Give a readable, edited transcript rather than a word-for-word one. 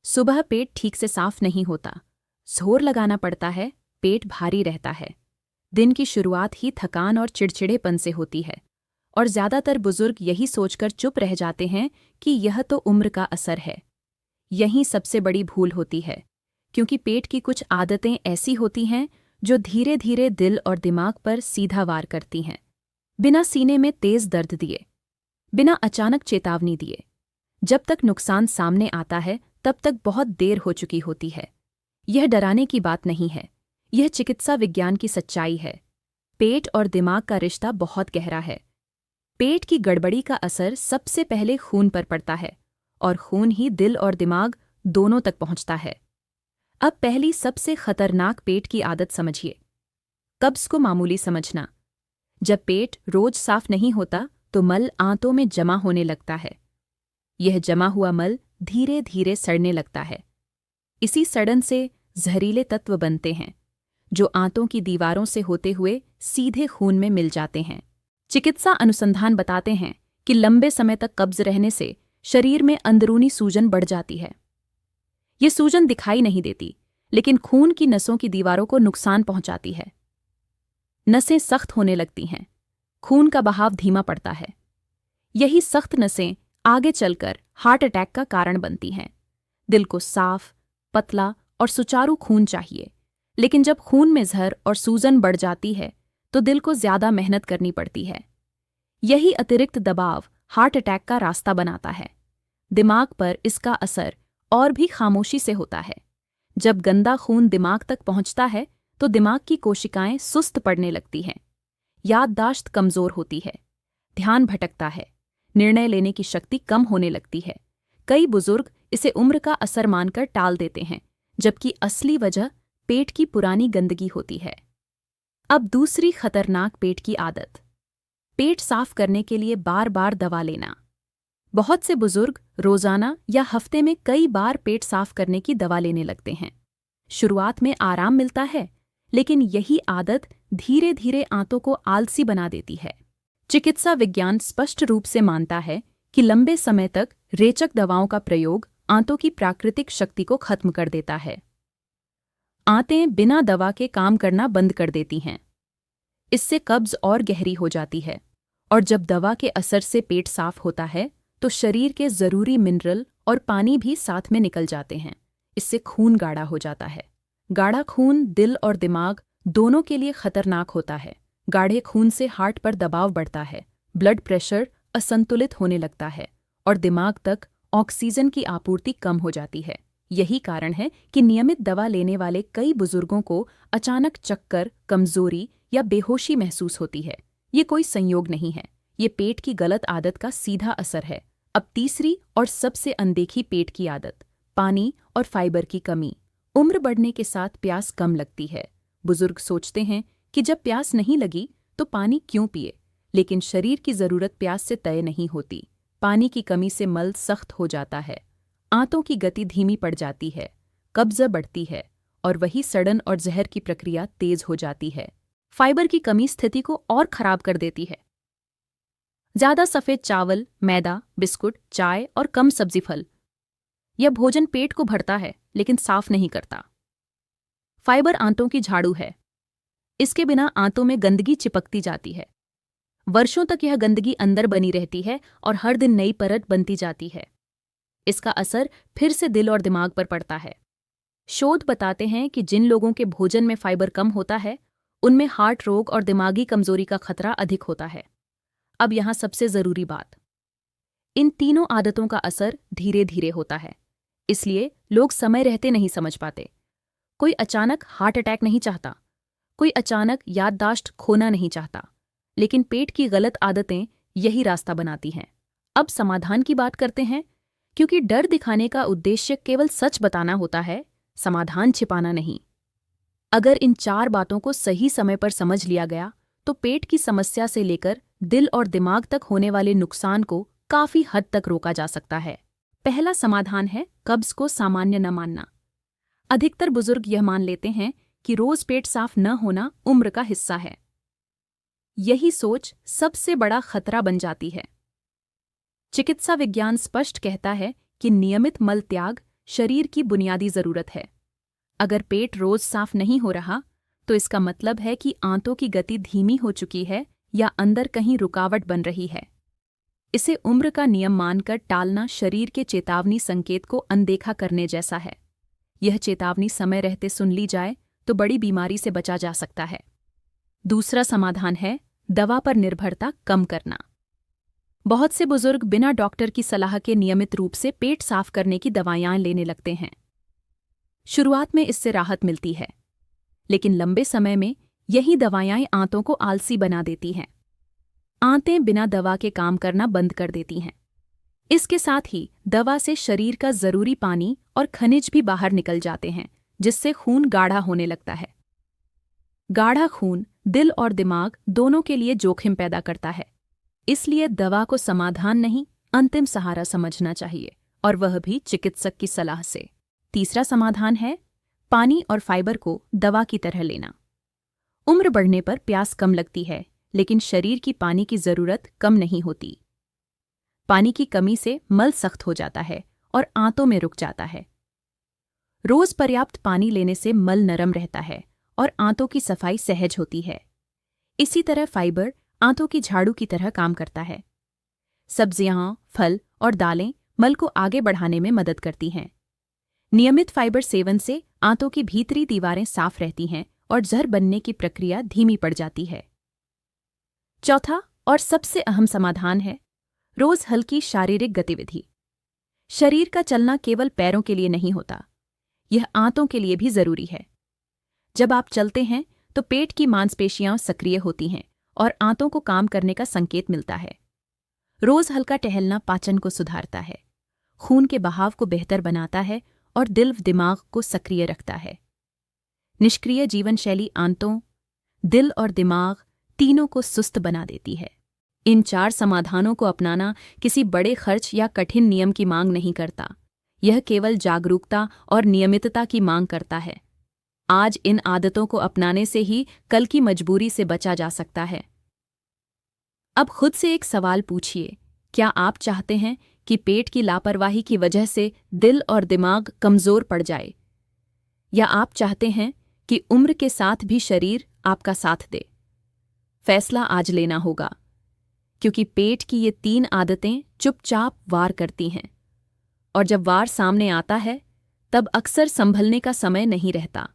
सुबह पेट ठीक से साफ नहीं होता, जोर लगाना पड़ता है, पेट भारी रहता है। दिन की शुरुआत ही थकान और चिड़चिड़ेपन से होती है और ज़्यादातर बुजुर्ग यही सोचकर चुप रह जाते हैं कि यह तो उम्र का असर है। यहीं सबसे बड़ी भूल होती है, क्योंकि पेट की कुछ आदतें ऐसी होती हैं जो धीरे धीरे दिल और दिमाग पर सीधा वार करती हैं, बिना सीने में तेज दर्द दिए, बिना अचानक चेतावनी दिए। जब तक नुकसान सामने आता है तब तक बहुत देर हो चुकी होती है। यह डराने की बात नहीं है, यह चिकित्सा विज्ञान की सच्चाई है। पेट और दिमाग का रिश्ता बहुत गहरा है। पेट की गड़बड़ी का असर सबसे पहले खून पर पड़ता है और खून ही दिल और दिमाग दोनों तक पहुंचता है। अब पहली सबसे खतरनाक पेट की आदत समझिए, कब्ज को मामूली समझना। जब पेट रोज साफ नहीं होता तो मल आंतों में जमा होने लगता है। यह जमा हुआ मल धीरे धीरे सड़ने लगता है। इसी सड़न से जहरीले तत्व बनते हैं जो आंतों की दीवारों से होते हुए सीधे खून में मिल जाते हैं। चिकित्सा अनुसंधान बताते हैं कि लंबे समय तक कब्ज रहने से शरीर में अंदरूनी सूजन बढ़ जाती है। ये सूजन दिखाई नहीं देती, लेकिन खून की नसों की दीवारों को नुकसान पहुंचाती है। नसें सख्त होने लगती हैं, खून का बहाव धीमा पड़ता है। यही सख्त नसें आगे चलकर हार्ट अटैक का कारण बनती हैं। दिल को साफ, पतला और सुचारू खून चाहिए, लेकिन जब खून में जहर और सूजन बढ़ जाती है तो दिल को ज्यादा मेहनत करनी पड़ती है। यही अतिरिक्त दबाव हार्ट अटैक का रास्ता बनाता है। दिमाग पर इसका असर और भी खामोशी से होता है। जब गंदा खून दिमाग तक पहुंचता है तो दिमाग की कोशिकाएं सुस्त पड़ने लगती हैं, याददाश्त कमजोर होती है, ध्यान भटकता है, निर्णय लेने की शक्ति कम होने लगती है। कई बुजुर्ग इसे उम्र का असर मानकर टाल देते हैं, जबकि असली वजह पेट की पुरानी गंदगी होती है। अब दूसरी खतरनाक पेट की आदत, पेट साफ करने के लिए बार बार दवा लेना। बहुत से बुजुर्ग रोजाना या हफ्ते में कई बार पेट साफ करने की दवा लेने लगते हैं। शुरुआत में आराम मिलता है, लेकिन यही आदत धीरे धीरे आंतों को आलसी बना देती है। चिकित्सा विज्ञान स्पष्ट रूप से मानता है कि लंबे समय तक रेचक दवाओं का प्रयोग आंतों की प्राकृतिक शक्ति को खत्म कर देता है। आंतें बिना दवा के काम करना बंद कर देती हैं। इससे कब्ज और गहरी हो जाती है, और जब दवा के असर से पेट साफ होता है तो शरीर के जरूरी मिनरल और पानी भी साथ में निकल जाते हैं। इससे खून गाढ़ा हो जाता है। गाढ़ा खून दिल और दिमाग दोनों के लिए खतरनाक होता है। गाढ़े खून से हार्ट पर दबाव बढ़ता है, ब्लड प्रेशर असंतुलित होने लगता है और दिमाग तक ऑक्सीजन की आपूर्ति कम हो जाती है। यही कारण है कि नियमित दवा लेने वाले कई बुजुर्गों को अचानक चक्कर, कमजोरी या बेहोशी महसूस होती है। ये कोई संयोग नहीं है, ये पेट की गलत आदत का सीधा असर है। अब तीसरी और सबसे अनदेखी पेट की आदत, पानी और फाइबर की कमी। उम्र बढ़ने के साथ प्यास कम लगती है। बुजुर्ग सोचते हैं कि जब प्यास नहीं लगी तो पानी क्यों पिए, लेकिन शरीर की जरूरत प्यास से तय नहीं होती। पानी की कमी से मल सख्त हो जाता है, आंतों की गति धीमी पड़ जाती है, कब्ज बढ़ती है और वही सड़न और जहर की प्रक्रिया तेज हो जाती है। फाइबर की कमी स्थिति को और खराब कर देती है। ज्यादा सफेद चावल, मैदा, बिस्कुट, चाय और कम सब्जी फल, यह भोजन पेट को भरता है लेकिन साफ नहीं करता। फाइबर आंतों की झाड़ू है, इसके बिना आंतों में गंदगी चिपकती जाती है। वर्षों तक यह गंदगी अंदर बनी रहती है और हर दिन नई परत बनती जाती है। इसका असर फिर से दिल और दिमाग पर पड़ता है। शोध बताते हैं कि जिन लोगों के भोजन में फाइबर कम होता है उनमें हार्ट रोग और दिमागी कमजोरी का खतरा अधिक होता है। अब यहाँ सबसे जरूरी बात, इन तीनों आदतों का असर धीरे धीरे होता है, इसलिए लोग समय रहते नहीं समझ पाते। कोई अचानक हार्ट अटैक नहीं चाहता, कोई अचानक याददाश्त खोना नहीं चाहता, लेकिन पेट की गलत आदतें यही रास्ता बनाती हैं। अब समाधान की बात करते हैं, क्योंकि डर दिखाने का उद्देश्य केवल सच बताना होता है, समाधान छिपाना नहीं। अगर इन 4 बातों को सही समय पर समझ लिया गया तो पेट की समस्या से लेकर दिल और दिमाग तक होने वाले नुकसान को काफी हद तक रोका जा सकता है। पहला समाधान है कब्ज को सामान्य न मानना। अधिकतर बुजुर्ग यह मान लेते हैं कि रोज पेट साफ न होना उम्र का हिस्सा है। यही सोच सबसे बड़ा खतरा बन जाती है। चिकित्सा विज्ञान स्पष्ट कहता है कि नियमित मल त्याग, शरीर की बुनियादी जरूरत है। अगर पेट रोज साफ नहीं हो रहा तो इसका मतलब है कि आंतों की गति धीमी हो चुकी है या अंदर कहीं रुकावट बन रही है। इसे उम्र का नियम मानकर टालना शरीर के चेतावनी संकेत को अनदेखा करने जैसा है। यह चेतावनी समय रहते सुन ली जाए तो बड़ी बीमारी से बचा जा सकता है। दूसरा समाधान है दवा पर निर्भरता कम करना। बहुत से बुजुर्ग बिना डॉक्टर की सलाह के नियमित रूप से पेट साफ करने की दवाएं लेने लगते हैं। शुरुआत में इससे राहत मिलती है, लेकिन लंबे समय में यही दवाएं आंतों को आलसी बना देती हैं। आंतें बिना दवा के काम करना बंद कर देती हैं। इसके साथ ही दवा से शरीर का जरूरी पानी और खनिज भी बाहर निकल जाते हैं, जिससे खून गाढ़ा होने लगता है। गाढ़ा खून दिल और दिमाग दोनों के लिए जोखिम पैदा करता है। इसलिए दवा को समाधान नहीं, अंतिम सहारा समझना चाहिए, और वह भी चिकित्सक की सलाह से। तीसरा समाधान है पानी और फाइबर को दवा की तरह लेना। उम्र बढ़ने पर प्यास कम लगती है, लेकिन शरीर की पानी की जरूरत कम नहीं होती। पानी की कमी से मल सख्त हो जाता है और आंतों में रुक जाता है। रोज पर्याप्त पानी लेने से मल नरम रहता है और आंतों की सफाई सहज होती है। इसी तरह फाइबर आंतों की झाड़ू की तरह काम करता है। सब्जियां, फल और दालें मल को आगे बढ़ाने में मदद करती हैं। नियमित फाइबर सेवन से आंतों की भीतरी दीवारें साफ रहती हैं और जहर बनने की प्रक्रिया धीमी पड़ जाती है। चौथा और सबसे अहम समाधान है रोज हल्की शारीरिक गतिविधि। शरीर का चलना केवल पैरों के लिए नहीं होता, यह आंतों के लिए भी जरूरी है। जब आप चलते हैं तो पेट की मांसपेशियां सक्रिय होती हैं और आंतों को काम करने का संकेत मिलता है। रोज हल्का टहलना पाचन को सुधारता है, खून के बहाव को बेहतर बनाता है और दिल दिमाग को सक्रिय रखता है। निष्क्रिय जीवनशैली आंतों, दिल और दिमाग तीनों को सुस्त बना देती है। इन 4 समाधानों को अपनाना किसी बड़े खर्च या कठिन नियम की मांग नहीं करता। यह केवल जागरूकता और नियमितता की मांग करता है। आज इन आदतों को अपनाने से ही कल की मजबूरी से बचा जा सकता है। अब खुद से एक सवाल पूछिए, क्या आप चाहते हैं कि पेट की लापरवाही की वजह से दिल और दिमाग कमजोर पड़ जाए, या आप चाहते हैं कि उम्र के साथ भी शरीर आपका साथ दे? फैसला आज लेना होगा, क्योंकि पेट की ये 3 आदतें चुपचाप वार करती हैं, और जब वार सामने आता है तब अक्सर संभलने का समय नहीं रहता।